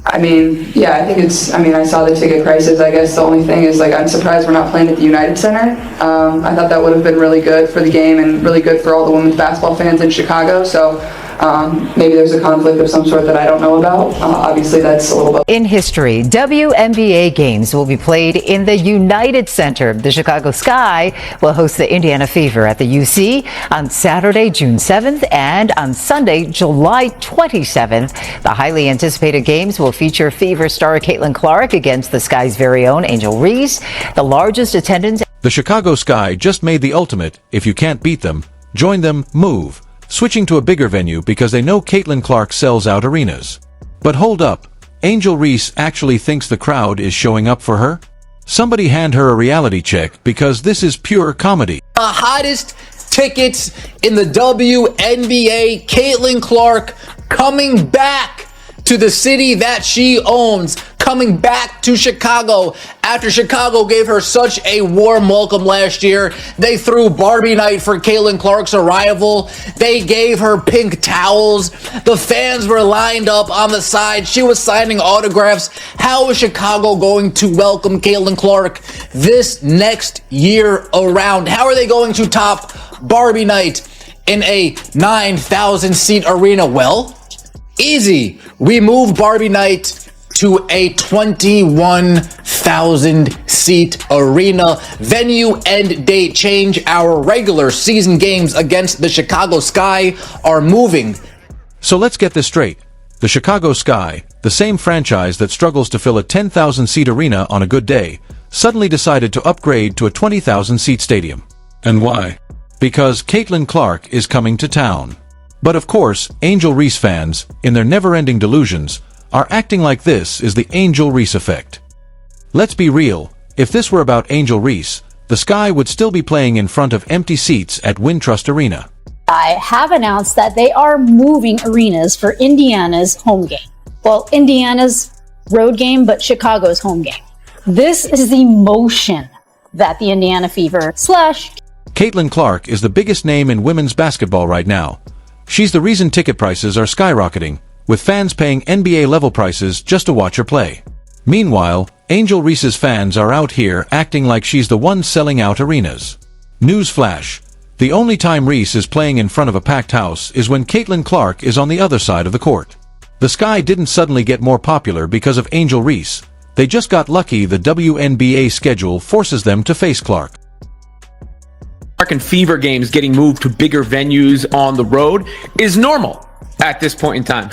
I mean, yeah, I saw the ticket prices. I guess the only thing is, like, I'm surprised we're not playing at the United Center. I thought that would have been really good for the game and really good for all the women's basketball fans in Chicago. So maybe there's a conflict of some sort that I don't know about. Obviously, that's a little bit. In history, WNBA games will be played in the United Center. The Chicago Sky will host the Indiana Fever at the UC on Saturday, June 7th, and on Sunday, July 27th. The highly anticipated games will feature Fever star Caitlin Clark against the Sky's very own Angel Reese. The largest attendance. The Chicago Sky just made the ultimate, if you can't beat them, join them, move, switching to a bigger venue because they know Caitlin Clark sells out arenas. But hold up, Angel Reese actually thinks the crowd is showing up for her? Somebody hand her a reality check because this is pure comedy. The hottest tickets in the WNBA, Caitlin Clark coming back to the city that she owns, coming back to Chicago after Chicago gave her such a warm welcome last year. They threw Barbie night for Caitlin Clark's arrival. They gave her pink towels. The fans were lined up on the side. She was signing autographs. How is Chicago going to welcome Caitlin Clark this next year around? How are they going to top Barbie night in a 9,000 seat arena? Well, easy. We moved Barbie night to a 21,000 seat arena. Venue and date change. Our regular season games against the Chicago Sky are moving. So let's get this straight. The Chicago Sky, the same franchise that struggles to fill a 10,000 seat arena on a good day, suddenly decided to upgrade to a 20,000 seat stadium. And why? Because Caitlin Clark is coming to town. But of course, Angel Reese fans, in their never-ending delusions, are acting like this is the Angel Reese effect. Let's be real, if this were about Angel Reese, the Sky would still be playing in front of empty seats at Wintrust Arena. I have announced that they are moving arenas for Indiana's home game. Well, Indiana's road game, but Chicago's home game. This is the motion that the Indiana Fever / Caitlin Clark is the biggest name in women's basketball right now. She's the reason ticket prices are skyrocketing, with fans paying NBA-level prices just to watch her play. Meanwhile, Angel Reese's fans are out here acting like she's the one selling out arenas. Newsflash: the only time Reese is playing in front of a packed house is when Caitlin Clark is on the other side of the court. The Sky didn't suddenly get more popular because of Angel Reese. They just got lucky the WNBA schedule forces them to face Clark. Clark and Fever games getting moved to bigger venues on the road is normal at this point in time.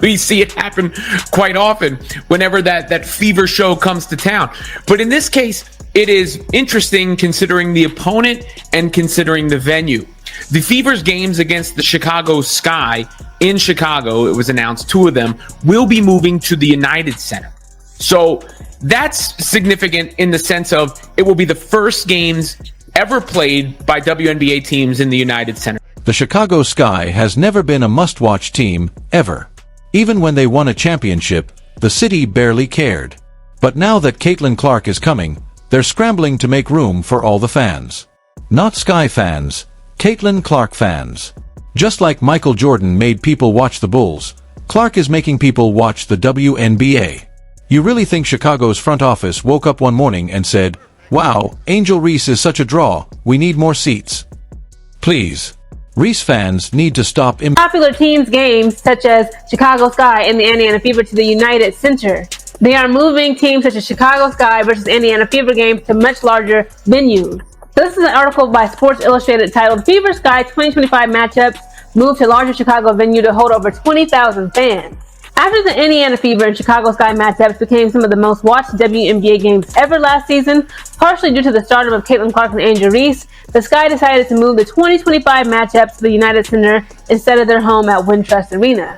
We see it happen quite often whenever that Fever show comes to town. But in this case, it is interesting considering the opponent and considering the venue. The Fever's games against the Chicago Sky in Chicago, it was announced 2 of them, will be moving to the United Center. So that's significant in the sense of it will be the first games ever played by WNBA teams in the United Center. The Chicago Sky has never been a must-watch team, ever. Even when they won a championship, the city barely cared. But now that Caitlin Clark is coming, they're scrambling to make room for all the fans. Not Sky fans, Caitlin Clark fans. Just like Michael Jordan made people watch the Bulls, Clark is making people watch the WNBA. You really think Chicago's front office woke up one morning and said, "Wow, Angel Reese is such a draw, we need more seats"? Please. Reese fans need to stop popular teams games such as Chicago Sky and the Indiana Fever to the United Center. They are moving teams such as Chicago Sky versus Indiana Fever games to much larger venues. This is an article by Sports Illustrated titled Fever Sky 2025 Matchups Move to Larger Chicago Venue to Hold Over 20,000 Fans. After the Indiana Fever and Chicago Sky matchups became some of the most watched WNBA games ever last season, partially due to the stardom of Caitlin Clark and Angel Reese, the Sky decided to move the 2025 matchups to the United Center instead of their home at Wintrust Arena.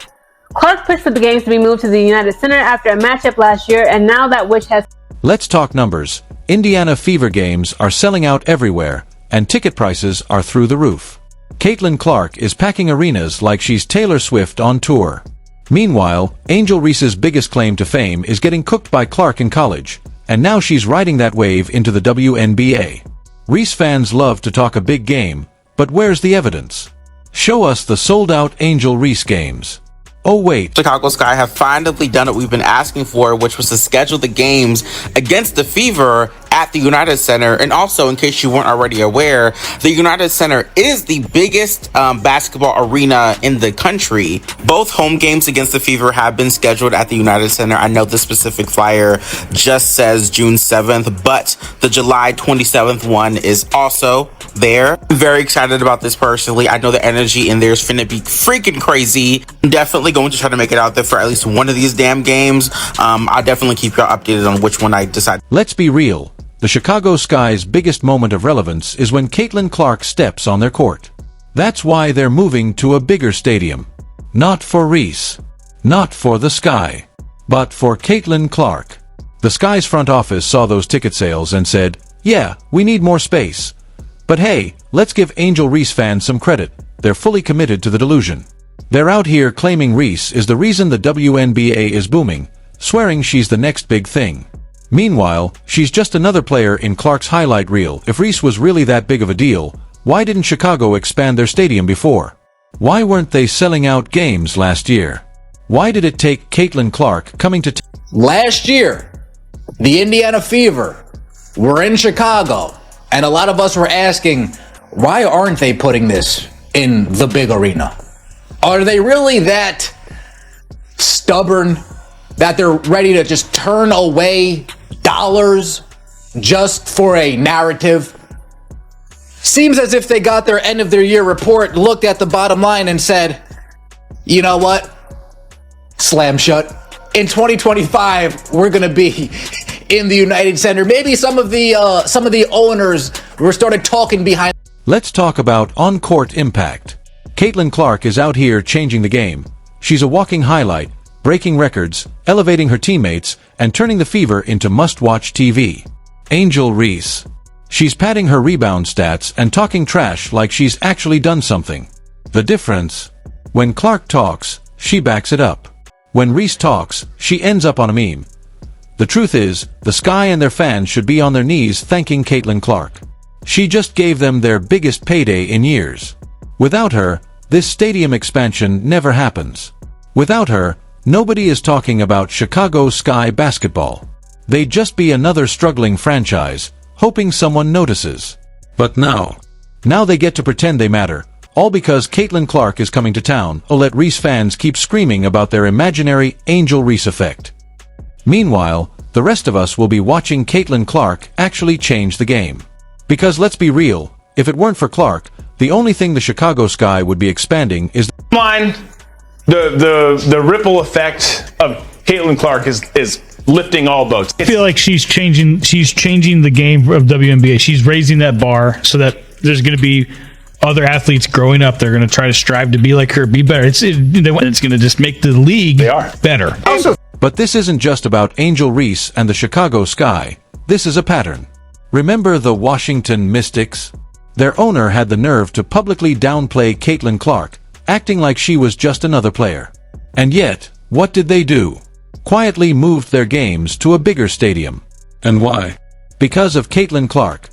Clark pushed for the games to be moved to the United Center after a matchup last year, and now that wish has... Let's talk numbers. Indiana Fever games are selling out everywhere, and ticket prices are through the roof. Caitlin Clark is packing arenas like she's Taylor Swift on tour. Meanwhile, Angel Reese's biggest claim to fame is getting cooked by Clark in college, and now she's riding that wave into the WNBA. Reese fans love to talk a big game, but where's the evidence? Show us the sold-out Angel Reese games. Oh wait, Chicago Sky have finally done what we've been asking for, which was to schedule the games against the Fever at the United Center. And also, in case you weren't already aware, the United Center is the biggest basketball arena in the country. Both home games against the Fever have been scheduled at the United Center. I know the specific flyer just says June 7th, but the July 27th one is also there. I'm very excited about this personally. I know the energy in there is finna be freaking crazy. I'm definitely going to try to make it out there for at least one of these damn games. I'll definitely keep y'all updated on which one I decide. let's be real. The Chicago Sky's biggest moment of relevance is when Caitlin Clark steps on their court. That's why they're moving to a bigger stadium. Not for Reese. Not for the Sky. But for Caitlin Clark. The Sky's front office saw those ticket sales and said, yeah, we need more space. But hey, let's give Angel Reese fans some credit. They're fully committed to the delusion. They're out here claiming Reese is the reason the WNBA is booming, swearing she's the next big thing. Meanwhile, she's just another player in Clark's highlight reel. If Reese was really that big of a deal, why didn't Chicago expand their stadium before? Why weren't they selling out games last year? Why did it take Caitlin Clark coming to Last year, the Indiana Fever were in Chicago, and a lot of us were asking, why aren't they putting this in the big arena? Are they really that stubborn that they're ready to just turn away dollars just for a narrative? Seems as if they got their end of their year report, looked at the bottom line and said, you know what? Slam shut. In 2025, we're going to be in the United Center. Maybe some of the owners were started talking behind. Let's talk about on-court impact. Caitlin Clark is out here changing the game. She's a walking highlight, breaking records, elevating her teammates, and turning the Fever into must-watch TV. Angel Reese. She's padding her rebound stats and talking trash like she's actually done something. The difference? When Clark talks, she backs it up. When Reese talks, she ends up on a meme. The truth is, the Sky and their fans should be on their knees thanking Caitlin Clark. She just gave them their biggest payday in years. Without her, this stadium expansion never happens. Without her, nobody is talking about Chicago Sky basketball. They'd just be another struggling franchise, hoping someone notices. But now they get to pretend they matter, all because Caitlin Clark is coming to town. Or let Reese fans keep screaming about their imaginary Angel Reese effect. Meanwhile, the rest of us will be watching Caitlin Clark actually change the game. Because let's be real, if it weren't for Clark, the only thing the Chicago Sky would be expanding is the ripple effect of Caitlin Clark is lifting all boats. I feel like she's changing the game of WNBA. She's raising that bar so that there's going to be other athletes growing up. They're going to try to strive to be like her, be better. It's going to just make the league better. But this isn't just about Angel Reese and the Chicago Sky. This is a pattern. Remember the Washington Mystics? Their owner had the nerve to publicly downplay Caitlin Clark, acting like she was just another player. And yet, what did they do? Quietly moved their games to a bigger stadium. And why? Because of Caitlin Clark.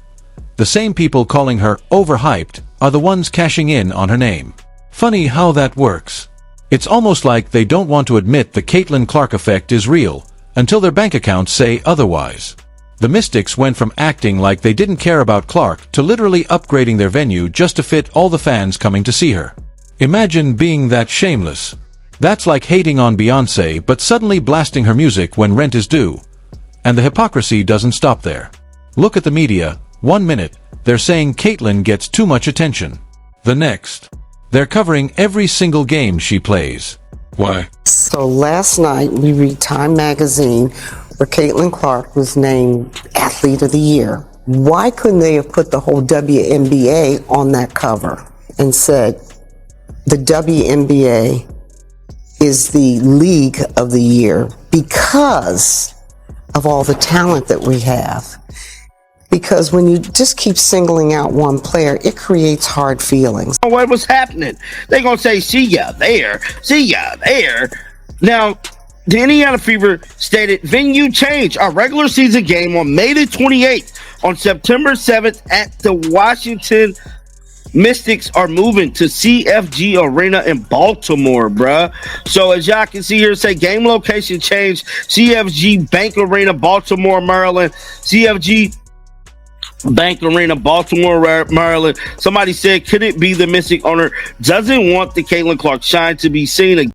The same people calling her overhyped are the ones cashing in on her name. Funny how that works. It's almost like they don't want to admit the Caitlin Clark effect is real, until their bank accounts say otherwise. The Mystics went from acting like they didn't care about Clark to literally upgrading their venue just to fit all the fans coming to see her. Imagine being that shameless. That's like hating on Beyoncé but suddenly blasting her music when rent is due. And the hypocrisy doesn't stop there. Look at the media. 1 minute, they're saying Caitlin gets too much attention. The next, they're covering every single game she plays. Why? So last night we read Time magazine where Caitlin Clark was named Athlete of the Year. Why couldn't they have put the whole WNBA on that cover and said the WNBA is the league of the year because of all the talent that we have? Because when you just keep singling out one player, it creates hard feelings. What was happening? They're going to say, see ya there, see ya there. Now, the Indiana Fever stated venue change. Our regular season game on May the 28th, on September 7th at the Washington Mystics are moving to CFG Arena in Baltimore, bruh. So as y'all can see here, say game location change, CFG Bank Arena, Baltimore, Maryland. CFG Bank Arena, Baltimore, Maryland. Somebody said, could it be the Mystic owner doesn't want the Caitlin Clark shine to be seen again?